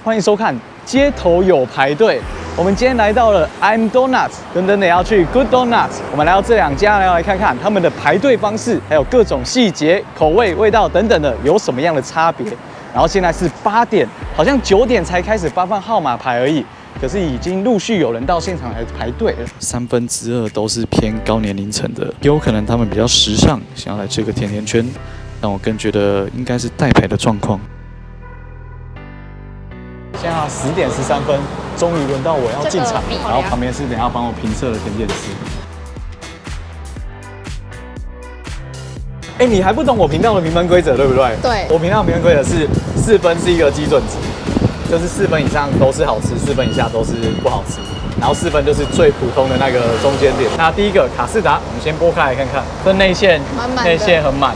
欢迎收看街头有排队。我们今天来到了 I'm Donuts， 等等也要去 Good Donuts。我们来到这两家，要来看看他们的排队方式，还有各种细节、口味、味道等等的有什么样的差别。然后现在是8点，好像9点才开始发放号码牌而已。可是已经陆续有人到现场来排队了，2/3都是偏高年龄层的，也有可能他们比较时尚，想要来吃个甜甜圈。但我更觉得应该是代排的状况。现在10点13分，终于轮到我要进场了，然后旁边是等一下帮我评测的甜点师。哎，你还不懂我频道的评分规则对不对？对，我频道的评分规则是4分是一个基准值。就是4分以上都是好吃，4分以下都是不好吃，然后4分就是最普通的那个中间点。那第一个卡士达，我们先剥开来看看，这内馅内馅很满。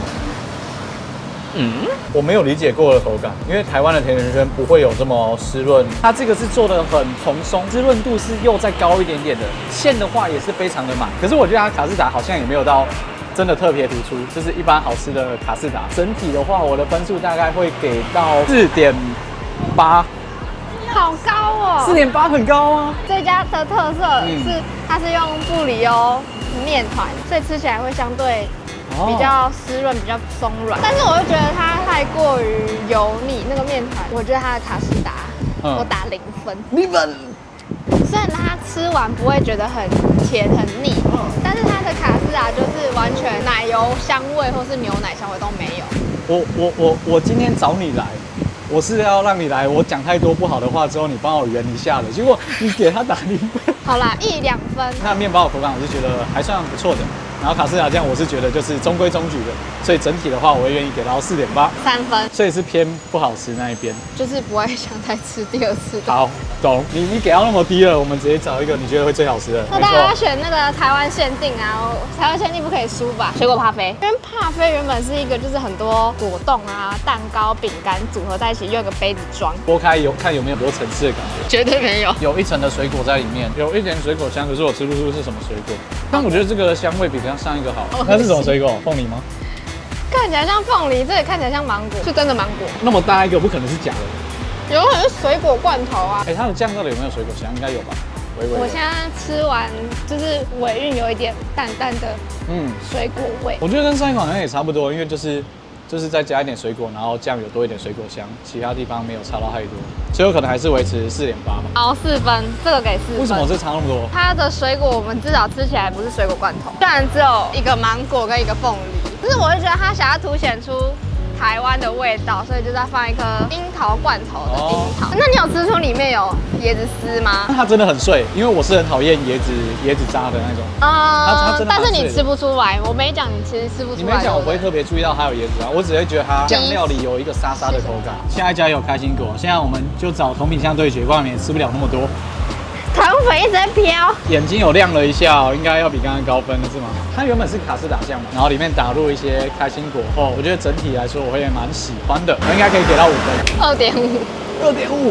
我没有理解过的口感，因为台湾的甜甜圈不会有这么湿润，它这个是做的很蓬松，滋润度是又再高一点点的，馅的话也是非常的满。可是我觉得它卡士达好像也没有到真的特别突出，就是一般好吃的卡士达。整体的话，我的分数大概会给到4.8。好高哦，4.8很高啊。这家的特色是它是用布里欧面团，所以吃起来会相对比较湿润、比较松软。但是我又觉得它太过于油腻，那个面团，我觉得它的卡士达我打0分。0分。虽然它吃完不会觉得很甜很腻，但是它的卡士达就是完全奶油香味或是牛奶香味都没有。我今天找你来。我是要让你来，我讲太多不好的话之后，你帮我圆一下的。结果你给他打0分。好啦，1、2分。那面包的口感我是觉得还算不错的，然后卡士达酱我是觉得就是中规中矩的，所以整体的话我会愿意给到4.8。3分。所以是偏不好吃那一边，就是不会想再吃第2次。好，懂。你给到那么低了，我们直接找一个你觉得会最好吃的。那大家要选那个台湾限定啊，台湾限定不可以输吧？水果帕菲，因为帕菲原本是一个就是很多果冻啊、蛋糕、饼干组合在一起，用一个杯子装。剥开看有没有多层次的感觉？绝对没有，有1层的水果在里面，有一点水果香，可是我吃不出是什么水果。但我觉得这个的香味比上一个好。那是什么水果？凤梨吗？看起来像凤梨，这里看起来像芒果，是真的芒果。那么大一个，不可能是假的。有可能是水果罐头啊。它的酱到底有没有水果香？应该有吧。我现在吃完就是尾韵有一点淡淡的水果味。我觉得跟上一款好像也差不多，因为就是再加一点水果，然后酱有多一点水果香，其他地方没有差到太多，所以我可能还是维持4.8吧。好，4分，这个给4分。为什么这差那么多？它的水果我们至少吃起来不是水果罐头，虽然只有一个芒果跟一个凤梨，但是我会觉得它想要凸显出台湾的味道，所以就再放一颗樱桃罐头的樱桃。那你有吃出里面有椰子丝吗？它真的很碎，因为我是很讨厌椰子渣的那种。它真的。但是你吃不出来，我没讲，你其实吃不出来。你没讲，我不会特别注意到它有椰子渣，我只会觉得它酱料里有一个沙沙的口感。下一家也有开心果，现在我们就找同品相对决，外面也吃不了那么多。台湾粉一直在飘，眼睛有亮了一下，应该要比刚刚高分了是吗？它原本是卡士达酱嘛，然后里面打入一些开心果后，我觉得整体来说我会蛮喜欢的，我应该可以给到5分。2.5。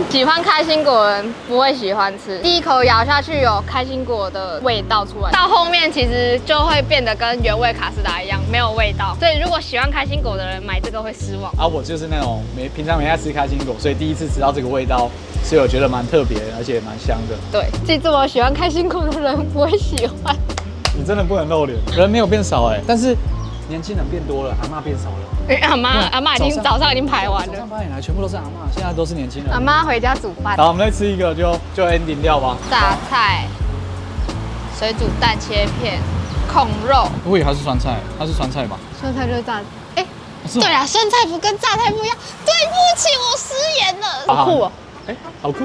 喜欢开心果的人不会喜欢吃，第一口咬下去有开心果的味道出来，到后面其实就会变得跟原味卡士达一样没有味道，所以如果喜欢开心果的人买这个会失望。我就是那种平常没爱吃开心果，所以第一次吃到这个味道，所以我觉得蛮特别，而且蛮香的。对，记住我喜欢开心果的人不会喜欢。你真的不能露脸，人没有变少但是年轻人变多了，阿嬷变少了。阿嬷早上已经排完了，早上8点来全部都是阿嬷，现在都是年轻人。阿嬷回家煮饭。好，我们再吃一个就 ending 掉吧。榨菜、水煮蛋切片、控肉。我以为它是酸菜，它是酸菜吧？酸菜就是榨。对啊，酸菜不跟榨菜不一样。对不起，我失言了。好酷哦！好酷。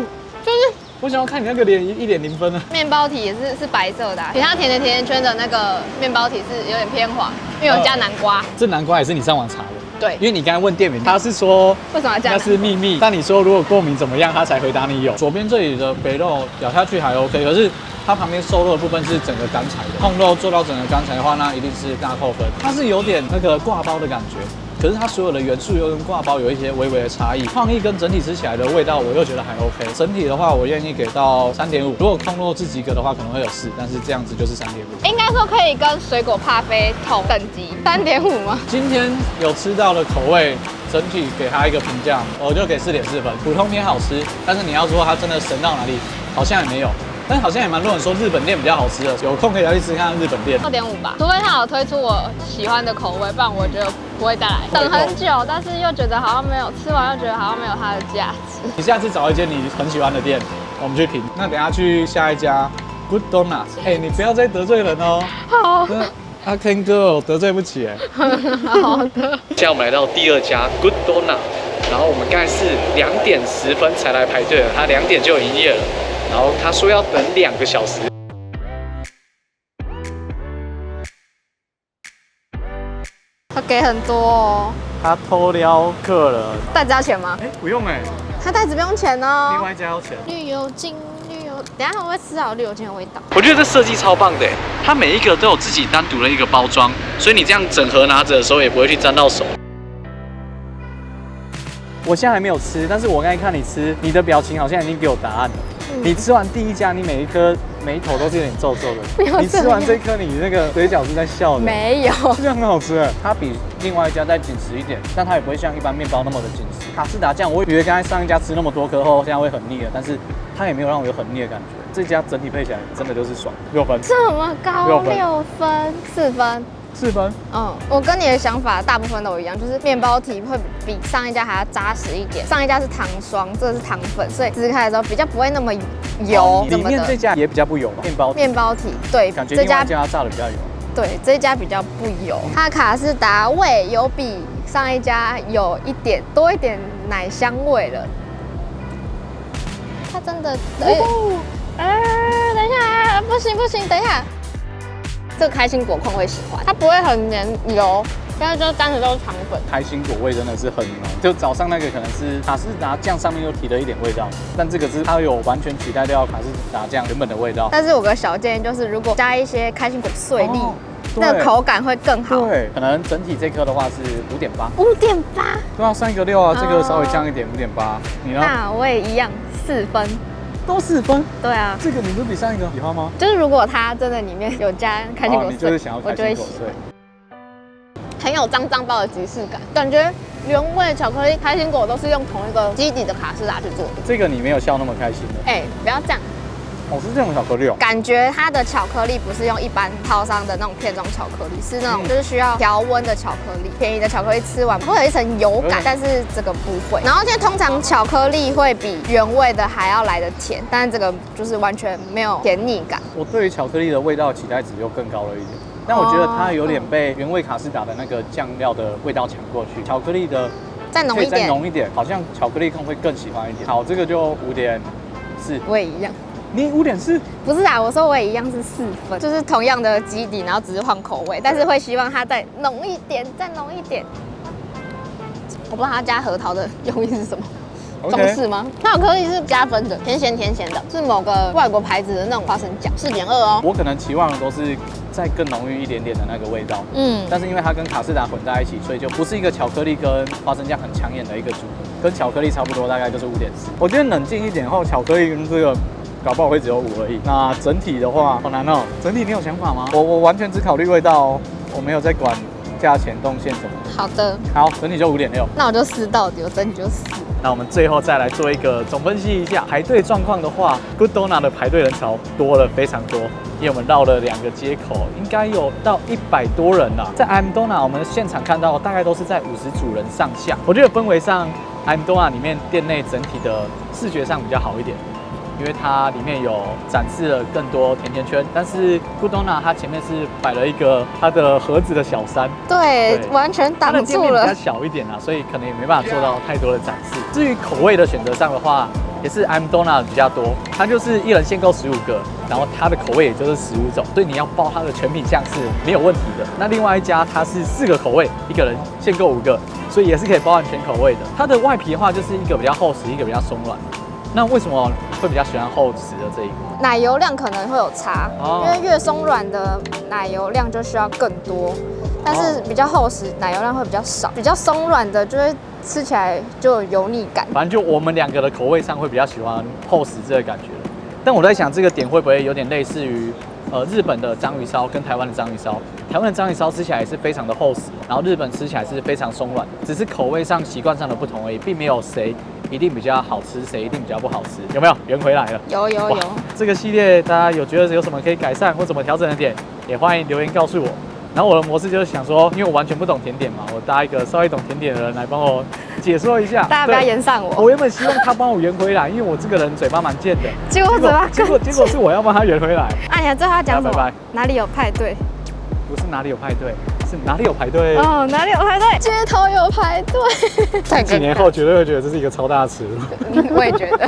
就是我想要看你那个脸1点0分呢。面包体也是白色的，其他甜甜圈的那个面包体是有点偏黄，因为有加南瓜。这南瓜也是你上网查的？对，因为你刚才问店员，他是说为什么要加？那是秘密。但你说如果过敏怎么样，他才回答你有。左边这里的肥肉咬下去还 OK， 可是它旁边瘦肉的部分是整个干柴的。控肉做到整个干柴的话，那一定是大扣分。它是有点那个挂包的感觉。可是它所有的元素又跟挂包有一些微微的差异，创意跟整体吃起来的味道我又觉得还 OK。整体的话，我愿意给到3.5。如果控肉自己一个的话，可能会有4，但是这样子就是3.5。应该说可以跟水果帕菲同等级，3.5吗？今天有吃到的口味，整整体给它一个评价，我就给4.4分，普通偏好吃。但是你要说它真的神到哪里，好像也没有。但好像也蛮多人说日本店比较好吃的，有空可以来去吃看日本店。2.5吧，除非他有推出我喜欢的口味，不然我觉得不会再来。等很久，但是又觉得好像没有吃完，又觉得好像没有它的价值。你下次找一间你很喜欢的店，我们去评。那等下去下一家 Good Donuts。哎，你不要再得罪人哦。好。阿 Ken 哥，得罪不起哎。好的。现在我们来到第2家 Good Donut， 然后我们刚才是2点10分才来排队的，他2点就有营业了。然后他说要等2个小时，他给很多哦。他偷撩客人，袋子要钱吗？哎，不用哎，他袋子不用钱哦。另外一家要钱。绿油精，等一下会不会吃好绿油精的味道？我觉得这设计超棒的，它每一个都有自己单独的一个包装，所以你这样整盒拿着的时候也不会去沾到手。我现在还没有吃，但是我刚才看你吃，你的表情好像已经给我答案了。你吃完第1家，你每一头都是有点皱皱的。你吃完这颗，你那个嘴角是在笑的。没有，这样很好吃哎。它比另外一家再紧实一点，但它也不会像一般面包那么的紧实。卡士达酱，我以为刚才上一家吃那么多颗后，现在会很腻了，但是它也没有让我有很腻的感觉。这家整体配起来真的就是爽，6分。这么高，6分，4分。4分。我跟你的想法大部分都一样，就是面包体会比上一家还要扎实一点。上一家是糖霜，这个是糖粉，所以撕开的时候比较不会那么油。里面这家也比较不油吧？面包体对，感觉这家炸的比较油。对，这家比较不油。它的卡士达味有比上一家有多一点奶香味了。它真的，等一下，不行，等一下。这个开心果控会喜欢，它不会很黏油，但是就单纯都是糖粉。开心果味真的是很浓，就早上那个可能是卡士达酱上面又提了一点味道，但这个是它有完全取代掉卡士达酱原本的味道。但是有个小建议就是，如果加一些开心果碎粒，那个口感会更好。对，可能整体这颗的话是5.8。5.8？对啊，上一个6啊，这个稍微降一点，5.8。你呢？那我也一样，4分。都4分，对啊，这个你不是比上一个喜欢吗？就是如果它真的里面有加开心果碎，你就是想要开心果碎，很有脏包的即视感，感觉原味巧克力开心果都是用同一个基底的卡士达去做的。这个你没有笑那么开心的，哎，不要这样。是这种巧克力哦。感觉它的巧克力不是用一般超商的那种片装巧克力，是那种就是需要调温的巧克力。便宜的巧克力吃完会有一层油感，但是这个不会。然后现在通常巧克力会比原味的还要来得甜，但是这个就是完全没有甜腻感。我对于巧克力的味道期待值又更高了一点，但我觉得它有点被原味卡士达的那个酱料的味道抢过去，巧克力的再浓一点，好像巧克力控会更喜欢一点。好，这个就5.4。我也一样。你5.4？不是啊，我说我也一样是4分，就是同样的基底，然后只是换口味，但是会希望它再浓一点，再浓一点。我不知道它加核桃的用意是什么，中式吗？巧克力是加分的，甜咸的，是某个外国牌子的那种花生酱，4.2哦。我可能期望的都是再更浓郁一点点的那个味道，但是因为它跟卡士达混在一起，所以就不是一个巧克力跟花生酱很抢眼的一个组合，跟巧克力差不多，大概就是5.4。我觉得冷静一点后，巧克力跟这个搞不好会只有5而已。那整体的话，好难哦。整体你有想法吗？我完全只考虑味道哦，我没有在管价钱动线什么的。好的，好，整体就5.6。那我就4到底，我整体就4。那我们最后再来做一个总分析一下排队状况的话 ，Good Donut 的排队人潮多了非常多，因为我们绕了2个街口，应该有到100多人啦。在 I'm Donut 我们现场看到大概都是在50组人上下。我觉得氛围上 I'm Donut 里面店内整体的视觉上比较好一点。因为它里面有展示了更多甜甜圈，但是 Good Donut 它前面是摆了一个它的盒子的小山，对，完全挡住了。它的店面比较小一点啊，所以可能也没办法做到太多的展示。至于口味的选择上的话，也是 I'm Donut 比较多，它就是一人限购15个，然后它的口味也就是15种，所以你要报它的全品项是没有问题的。那另外一家它是4个口味，一个人限购5个，所以也是可以包含全口味的。它的外皮的话就是一个比较厚实，一个比较松软。那为什么会比较喜欢厚实的这一个？奶油量可能会有差，因为越松软的奶油量就需要更多，但是比较厚实奶油量会比较少，比较松软的就会吃起来就有油腻感。反正就我们2个的口味上会比较喜欢厚实这个感觉。但我在想这个点会不会有点类似于日本的章鱼烧跟台湾的章鱼烧。台湾的章鱼烧吃起来是非常的厚实，然后日本吃起来是非常松软，只是口味上、习惯上的不同而已，并没有谁一定比较好吃，谁一定比较不好吃，有没有？圆回来了。有。这个系列大家有觉得有什么可以改善或怎么调整的点，也欢迎留言告诉我。然后我的模式就是想说，因为我完全不懂甜点嘛，我搭一个稍微懂甜点的人来帮我解说一下。大家不要延上我。我原本希望他帮我圆回来，因为我这个人嘴巴蛮贱的。结果是我要帮他圆回来。啊，你还知道他讲什么？拜拜。哪里有派对？不是哪里有派对，是哪里有排队。哦，哪里有排队？街头有排队。几年后绝对会觉得这是一个超大的耻辱。我也觉得。